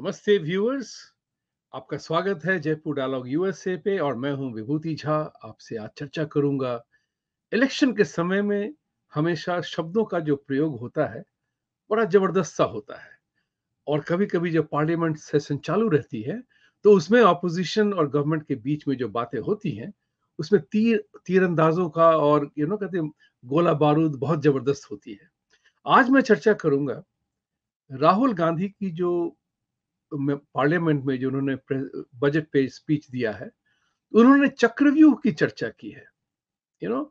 नमस्ते व्यूअर्स। आपका स्वागत है जयपुर डायलॉग यूएसए पे और मैं हूं विभूति झा। आपसे आज चर्चा करूंगा। इलेक्शन के समय में हमेशा शब्दों का जो प्रयोग होता है बड़ा जबरदस्त सा होता है। और कभी-कभी जब पार्लियामेंट सेशन चालू रहती है तो उसमें ऑपोजिशन और गवर्नमेंट के बीच में जो बातें होती हैं उसमें तीरंदाजों का और कहते हैं गोला बारूद बहुत जबरदस्त होती है। आज मैं चर्चा करूंगा राहुल गांधी की जो पार्लियामेंट में जो उन्होंने बजट पे स्पीच दिया है, उन्होंने चक्रव्यूह की चर्चा की है। यू नो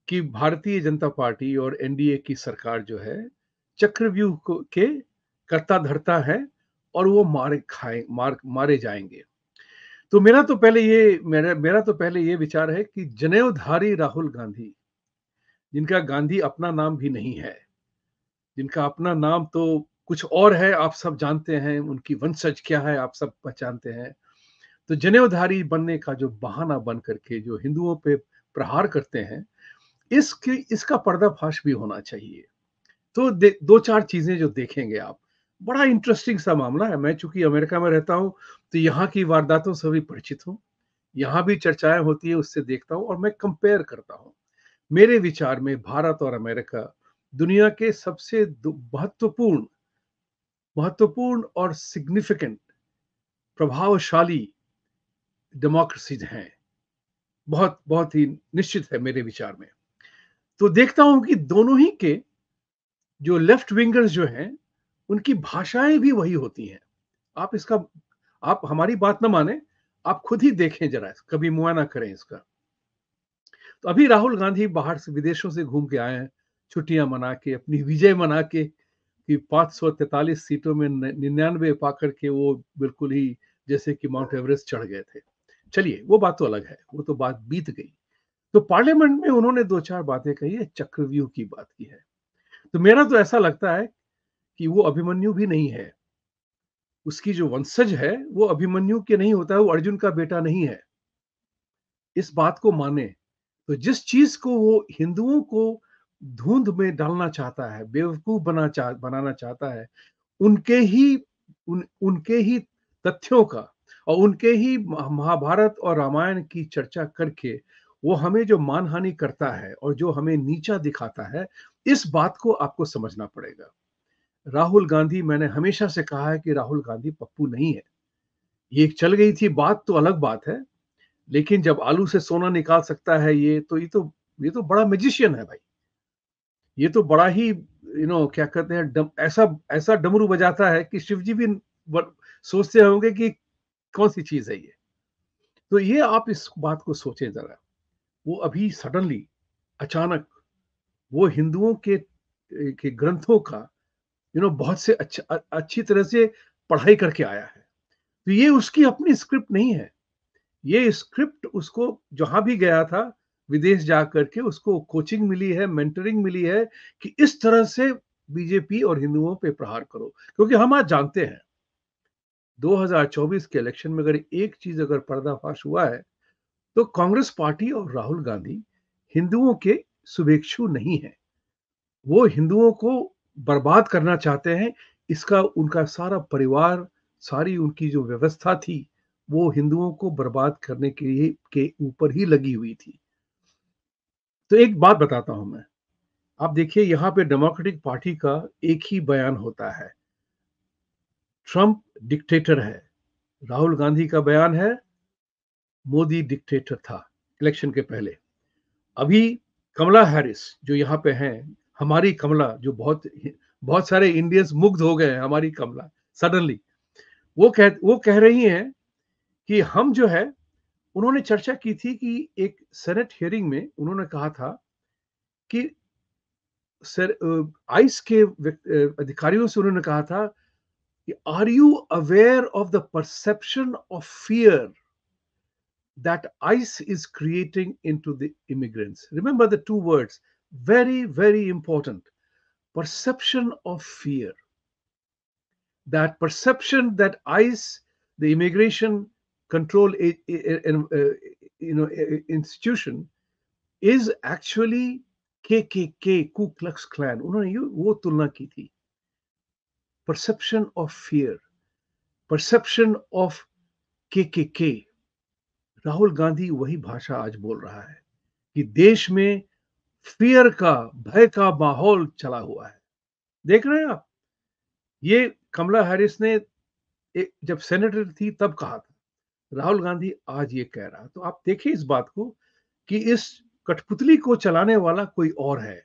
कि भारतीय जनता पार्टी और एनडीए की सरकार जो है चक्रव्यूह को के करता धरता है और वो मारे जाएंगे। तो मेरा तो पहले ये विचार है कि जनेऊधारी राहुल गांधी, जिनका गांधी अपना नाम भी नहीं है, जिनका अपना नाम तो कुछ और है, आप सब जानते हैं, उनकी वंशज क्या है आप सब पहचानते हैं। तो जनेऊधारी बनने का जो बहाना बन करके जो हिंदुओं पे प्रहार करते हैं, इसका पर्दाफाश भी होना चाहिए। तो दो चार चीजें जो देखेंगे आप, बड़ा इंटरेस्टिंग सा मामला है। मैं चूंकि अमेरिका में रहता हूं तो यहाँ की वारदातों से भी परिचित हूँ, यहाँ भी चर्चाएं होती है, उससे देखता हूँ और मैं कंपेयर करता हूँ। मेरे विचार में भारत और अमेरिका दुनिया के सबसे महत्वपूर्ण महत्वपूर्ण और सिग्निफिकेंट प्रभावशाली डेमोक्रेसीज हैं। बहुत बहुत ही निश्चित है मेरे विचार में। तो देखता हूं कि दोनों ही के जो लेफ्ट विंगर्स जो हैं, उनकी भाषाएं भी वही होती हैं। आप इसका आप हमारी बात ना माने, आप खुद ही देखें जरा, कभी मुआयना करें इसका। तो अभी राहुल गांधी बाहर से विदेशों से घूम के आए हैं, छुट्टियां मना के, अपनी विजय मना के, कि 543 सीटों में 99 पा करके वो बिल्कुल ही जैसे कि माउंट एवरेस्ट चढ़ गए थे। चलिए, वो बात तो अलग है, वो तो बात बीत गई। तो पार्लियामेंट में उन्होंने दो चार बातें कही है, चक्रव्यूह की बात की है। तो मेरा तो ऐसा लगता है कि वो अभिमन्यु भी नहीं है। उसकी जो वंशज है वो अभिमन्यु के नहीं होता है, वो अर्जुन का बेटा नहीं है। इस बात को माने तो जिस चीज को वो हिंदुओं को धुंध में डालना चाहता है, बेवकूफ बनाना चाहता है, उनके ही उनके ही तथ्यों का और उनके ही महाभारत और रामायण की चर्चा करके वो हमें जो मानहानि करता है और जो हमें नीचा दिखाता है, इस बात को आपको समझना पड़ेगा। राहुल गांधी, मैंने हमेशा से कहा है कि राहुल गांधी पप्पू नहीं है। ये चल गई थी बात तो अलग बात है, लेकिन जब आलू से सोना निकाल सकता है ये तो बड़ा मैजिशियन है भाई। ये तो बड़ा ही क्या कहते हैं, ऐसा ऐसा डमरू बजाता है कि शिव जी भी सोचते होंगे कि कौन सी चीज है ये। तो ये आप इस बात को सोचें जरा। वो अभी सडनली, अचानक, वो हिंदुओं के ग्रंथों का बहुत से अच्छी तरह से पढ़ाई करके आया है। तो ये उसकी अपनी स्क्रिप्ट नहीं है। ये स्क्रिप्ट उसको जहां भी गया था, विदेश जा करके उसको कोचिंग मिली है, मेंटरिंग मिली है कि इस तरह से बीजेपी और हिंदुओं पे प्रहार करो। क्योंकि हम आज जानते हैं 2024 के इलेक्शन में अगर एक चीज अगर पर्दाफाश हुआ है तो कांग्रेस पार्टी और राहुल गांधी हिंदुओं के शुभेच्छु नहीं है। वो हिंदुओं को बर्बाद करना चाहते हैं। इसका उनका सारा परिवार, सारी उनकी जो व्यवस्था थी, वो हिंदुओं को बर्बाद करने के ऊपर ही लगी हुई थी। तो एक बात बताता हूं मैं। आप देखिए, यहाँ पे डेमोक्रेटिक पार्टी का एक ही बयान होता है, ट्रंप डिक्टेटर है। राहुल गांधी का बयान है, मोदी डिक्टेटर था इलेक्शन के पहले। अभी कमला हैरिस जो यहाँ पे हैं, हमारी कमला, जो बहुत बहुत सारे इंडियंस मुग्ध हो गए हैं हमारी कमला सडनली, वो कह रही हैं कि हम जो है, उन्होंने चर्चा की थी कि एक सेनेट हियरिंग में उन्होंने कहा था कि सर, आइस के अधिकारियों से उन्होंने कहा था कि are you aware of the perception of fear that ICE is creating into the immigrants? Remember the two words, very, very important. Perception of fear. That perception that ICE, the immigration control institution, is actually KKK, Ku Klux Klan. उन्होंने वो तुलना की थी। Perception of fear. Perception of के। राहुल गांधी वही भाषा आज बोल रहा है कि देश में फियर का, भय का माहौल चला हुआ है। देख रहे हैं आप, ये कमला हैरिस ने जब सेनेटर थी तब कहा था, राहुल गांधी आज ये कह रहा है। तो आप देखिए इस बात को कि इस कठपुतली को चलाने वाला कोई और है।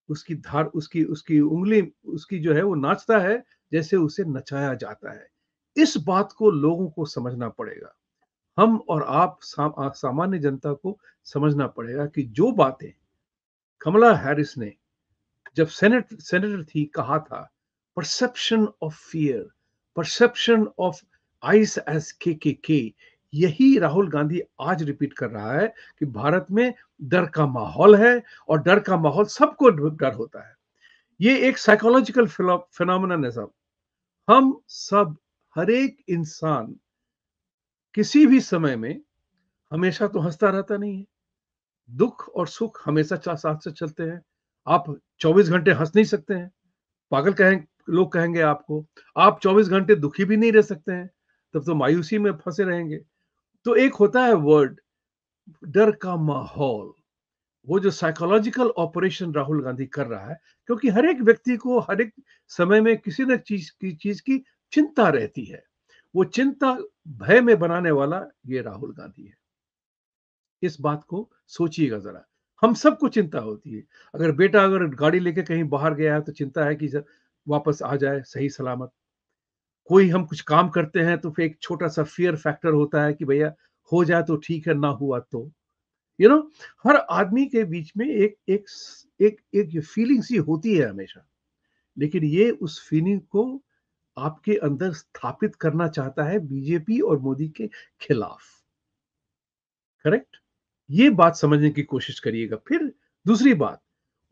उसकी धार, उसकी उसकी उंगली, उसकी जो है वो नाचता है जैसे उसे नचाया जाता है। इस बात को लोगों को समझना पड़ेगा। हम और आप सामान्य जनता को समझना पड़ेगा कि जो बातें कमला हैरिस ने जब सेनेटर थी कहा था, perception of fear, perception of ice age के, यही राहुल गांधी आज रिपीट कर रहा है कि भारत में डर का माहौल है और डर का माहौल सबको डर होता है। ये एक साइकोलॉजिकल फिनोमेनन है सब। हम सब, हर एक इंसान किसी भी समय में हमेशा तो हंसता रहता नहीं है। दुख और सुख हमेशा साथ से चलते हैं। आप 24 घंटे हंस नहीं सकते हैं, पागल लोग कहेंगे आपको। आप 24 घंटे दुखी भी नहीं रह सकते हैं, तब तो मायूसी में फंसे रहेंगे। तो एक होता है वर्ड, डर का माहौल। वो जो साइकोलॉजिकल ऑपरेशन राहुल गांधी कर रहा है, क्योंकि हर एक व्यक्ति को हर एक समय में किसी न चीज की चिंता रहती है। वो चिंता भय में बनाने वाला ये राहुल गांधी है। इस बात को सोचिएगा जरा। हम सबको चिंता होती है। अगर बेटा अगर गाड़ी लेके कहीं बाहर गया है तो चिंता है कि वापस आ जाए सही सलामत। कोई हम कुछ काम करते हैं तो फिर एक छोटा सा फियर फैक्टर होता है कि भैया हो जाए तो ठीक है, ना हुआ तो यू नो हर आदमी के बीच में एक एक एक एक फीलिंग सी होती है हमेशा। लेकिन ये उस फीलिंग को आपके अंदर स्थापित करना चाहता है बीजेपी और मोदी के खिलाफ। करेक्ट? ये बात समझने की कोशिश करिएगा। फिर दूसरी बात,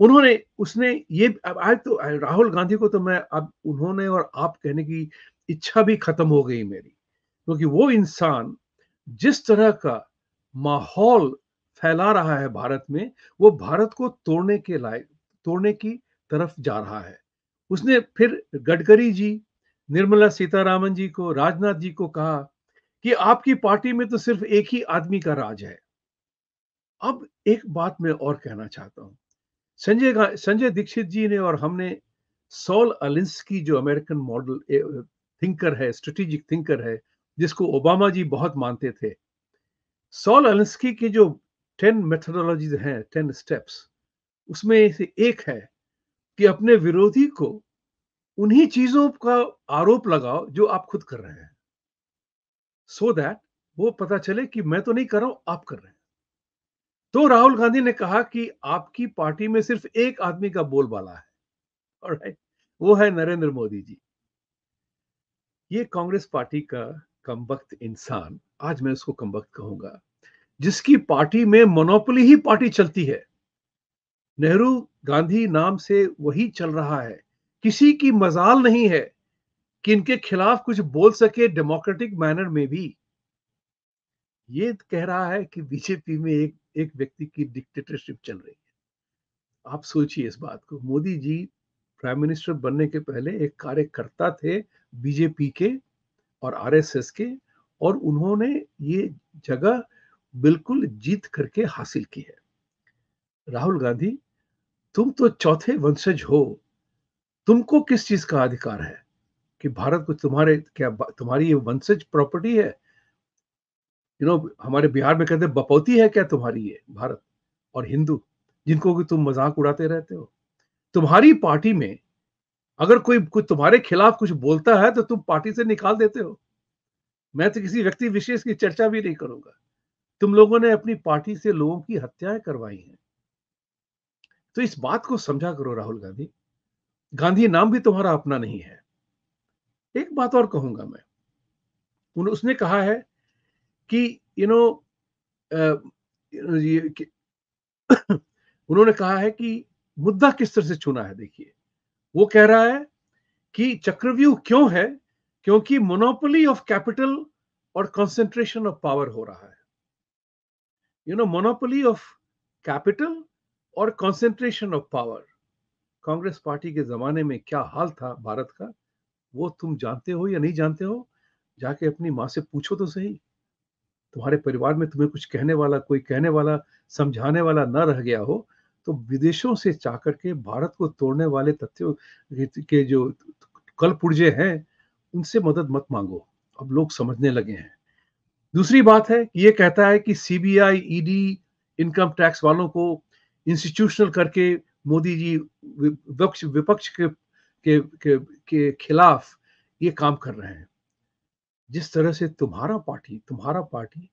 उन्होंने उसने ये अब आज तो राहुल गांधी को तो मैं अब उन्होंने और आप कहने की इच्छा भी खत्म हो गई मेरी, क्योंकि वो इंसान जिस तरह का माहौल फैला रहा है भारत में, वो भारत को तोड़ने की तरफ जा रहा है। उसने फिर गडकरी जी, निर्मला सीतारामन जी को, राजनाथ जी को कहा कि आपकी पार्टी में तो सिर्फ एक ही आदमी का राज है। अब एक बात मैं और कहना चाहता हूं। संजय दीक्षित जी ने और हमने सॉल अलिंस्की जो अमेरिकन मॉडल थिंकर है, स्ट्रेटेजिक थिंकर है, जिसको ओबामा जी बहुत मानते थे, सॉल अलिंस्की के जो 10 मेथोडोलॉजीज हैं, 10 स्टेप्स, उसमें से एक है कि अपने विरोधी को उन्हीं चीजों का आरोप लगाओ जो आप खुद कर रहे हैं, सो दैट वो पता चले कि मैं तो नहीं कर रहा हूं, आप कर रहे हैं। तो राहुल गांधी ने कहा कि आपकी पार्टी में सिर्फ एक आदमी का बोलबाला है, ऑलराइट, वो है नरेंद्र मोदी जी। ये कांग्रेस पार्टी का कमबख्त इंसान, आज मैं उसको कमबख्त कहूंगा, जिसकी पार्टी में मोनोपोली ही पार्टी चलती है। नेहरू गांधी नाम से वही चल रहा है। किसी की मजाल नहीं है कि इनके खिलाफ कुछ बोल सके डेमोक्रेटिक मैनर में भी। ये कह रहा है कि बीजेपी में एक एक व्यक्ति की डिक्टेटरशिप चल रही है। आप सोचिए इस बात को। मोदी जी प्राइम मिनिस्टर बनने के पहले एक कार्यकर्ता थे बीजेपी के और आरएसएस के, और उन्होंने ये जगह बिल्कुल जीत करके हासिल की है। राहुल गांधी, तुम तो चौथे वंशज हो, तुमको किस चीज का अधिकार है कि भारत को तुम्हारी ये वंशज प्रॉपर्टी है? हमारे बिहार में कहते हैं बपौती है क्या तुम्हारी ये भारत और हिंदू, जिनको कि तुम मजाक उड़ाते रहते हो? तुम्हारी पार्टी में अगर कोई तुम्हारे खिलाफ कुछ बोलता है तो तुम पार्टी से निकाल देते हो। मैं तो किसी व्यक्ति विशेष की चर्चा भी नहीं करूंगा। तुम लोगों ने अपनी पार्टी से लोगों की हत्याएं करवाई हैं। तो इस बात को समझा करो राहुल गांधी। गांधी नाम भी तुम्हारा अपना नहीं है। एक बात और कहूंगा मैं, उसने कहा है कि यू नो उन्होंने कहा है कि मुद्दा किस तरह से चुना है। देखिए, वो कह रहा है कि चक्रव्यूह क्यों है, क्योंकि मोनोपोली ऑफ कैपिटल और कंसंट्रेशन ऑफ पावर हो रहा है। मोनोपोली ऑफ कैपिटल और concentration of power. Congress party के जमाने में क्या हाल था भारत का, वो तुम जानते हो या नहीं जानते हो? जाके अपनी माँ से पूछो तो सही। तुम्हारे परिवार में तुम्हें कुछ कहने वाला, कोई कहने वाला, समझाने वाला ना रह गया हो, तो विदेशों से जा करके भारत को तोड़ने वाले तथ्यों के जो कलपुर्जे हैं, उनसे मदद मत माँगो। अब लोग समझने लगे हैं। दूसरी बात है, ये कहता है कि सीबीआई, ईडी, इनकम टैक्स वालों को इंस्टीट्यूशनल करके मोदी जी विपक्ष विपक्ष के खिलाफ ये काम कर रहे हैं। जिस तरह से तुम्हारा पार्टी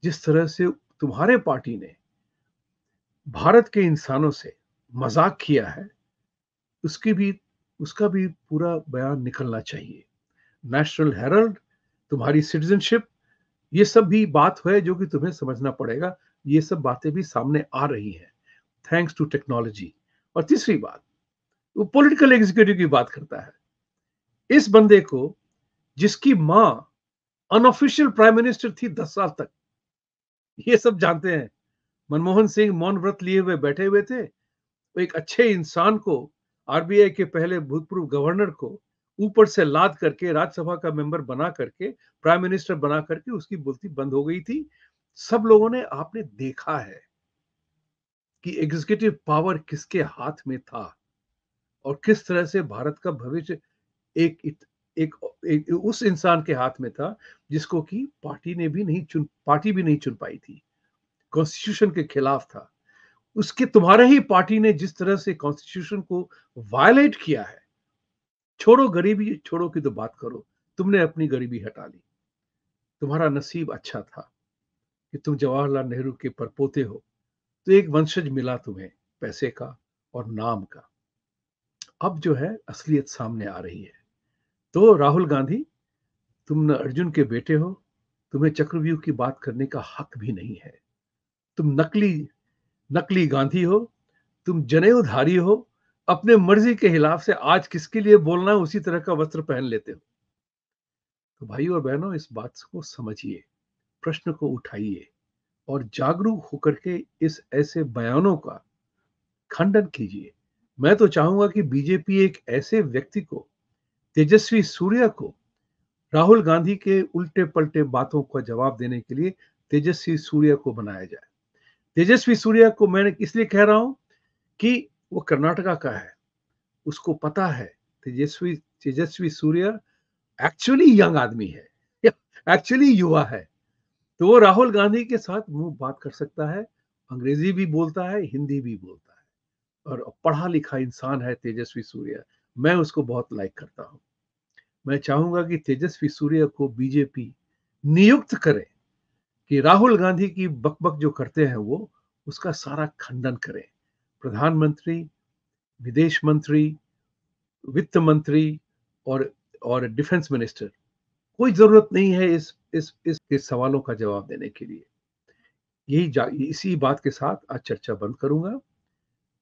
जिस तरह से तुम्हारे पार्टी ने भारत के इंसानों से मजाक किया है, उसकी भी उसका भी पूरा बयान निकलना चाहिए। नेशनल हेराल्ड, तुम्हारी सिटीजनशिप, ये सब भी बात है जो कि तुम्हें समझना पड़ेगा। ये सब बातें भी सामने आ रही हैं थैंक्स टू टेक्नोलॉजी। और तीसरी बात, वो पॉलिटिकल एग्जीक्यूटिव की बात करता है। इस बंदे को, जिसकी मां अनऑफिशियल प्राइम मिनिस्टर थी 10 साल तक, ये सब जानते हैं। मनमोहन सिंह मौन व्रत लिए हुए बैठे हुए थे, तो एक अच्छे इंसान को, आरबीआई के पहले भूतपूर्व गवर्नर को ऊपर से लाद करके राज्यसभा का मेंबर बना करके, प्राइम मिनिस्टर बना करके उसकी बोलती बंद हो गई थी। सब लोगों ने, आपने देखा है कि एग्जीक्यूटिव पावर किसके हाथ में था और किस तरह से भारत का भविष्य एक एक, एक उस इंसान के हाथ में था जिसको कि पार्टी भी नहीं चुन पाई थी, कॉन्स्टिट्यूशन के खिलाफ था। उसके तुम्हारे ही पार्टी ने जिस तरह से कॉन्स्टिट्यूशन को वायलेट किया है, छोड़ो गरीबी, छोड़ो की तो बात करो, तुमने अपनी गरीबी हटा ली। तुम्हारा नसीब अच्छा था कि तुम जवाहरलाल नेहरू के परपोते हो, तो एक वंशज मिला तुम्हें, पैसे का और नाम का। अब जो है असलियत सामने आ रही है। तो राहुल गांधी, तुम न अर्जुन के बेटे हो, तुम्हें चक्रव्यूह की बात करने का हक भी नहीं है। तुम नकली नकली गांधी हो, तुम जनेऊधारी हो, अपने मर्जी के खिलाफ से आज किसके लिए बोलना है उसी तरह का वस्त्र पहन लेते हो। तो भाइयों और बहनों, इस बात को समझिए, प्रश्न को उठाइए और जागरूक होकर के इस ऐसे बयानों का खंडन कीजिए। मैं तो चाहूंगा कि बीजेपी एक ऐसे व्यक्ति को, तेजस्वी सूर्या को, राहुल गांधी के उल्टे पलटे बातों का जवाब देने के लिए तेजस्वी सूर्या को बनाया जाए। तेजस्वी सूर्या को मैंने इसलिए कह रहा हूं कि वो कर्नाटका का है, उसको पता है। तेजस्वी तेजस्वी सूर्या एक्चुअली यंग आदमी है, एक्चुअली युवा है। तो वो राहुल गांधी के साथ मुंह बात कर सकता है, अंग्रेजी भी बोलता है, हिंदी भी बोलता है, और पढ़ा लिखा इंसान है तेजस्वी सूर्या। मैं उसको बहुत लाइक करता हूं। मैं चाहूंगा कि तेजस्वी सूर्या को बीजेपी नियुक्त करे कि राहुल गांधी की बकबक जो करते हैं वो उसका सारा खंडन करें। प्रधानमंत्री, विदेश मंत्री, वित्त मंत्री और डिफेंस मिनिस्टर, कोई जरूरत नहीं है इस सवालों का जवाब देने के लिए। इसी बात के साथ आज चर्चा बंद करूंगा।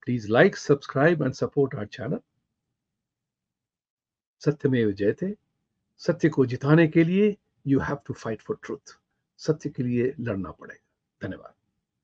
Please like, subscribe and support our channel. सत्यमेव जयते। सत्य को जिताने के लिए you have to fight for truth. सत्य के लिए लड़ना पड़ेगा। धन्यवाद।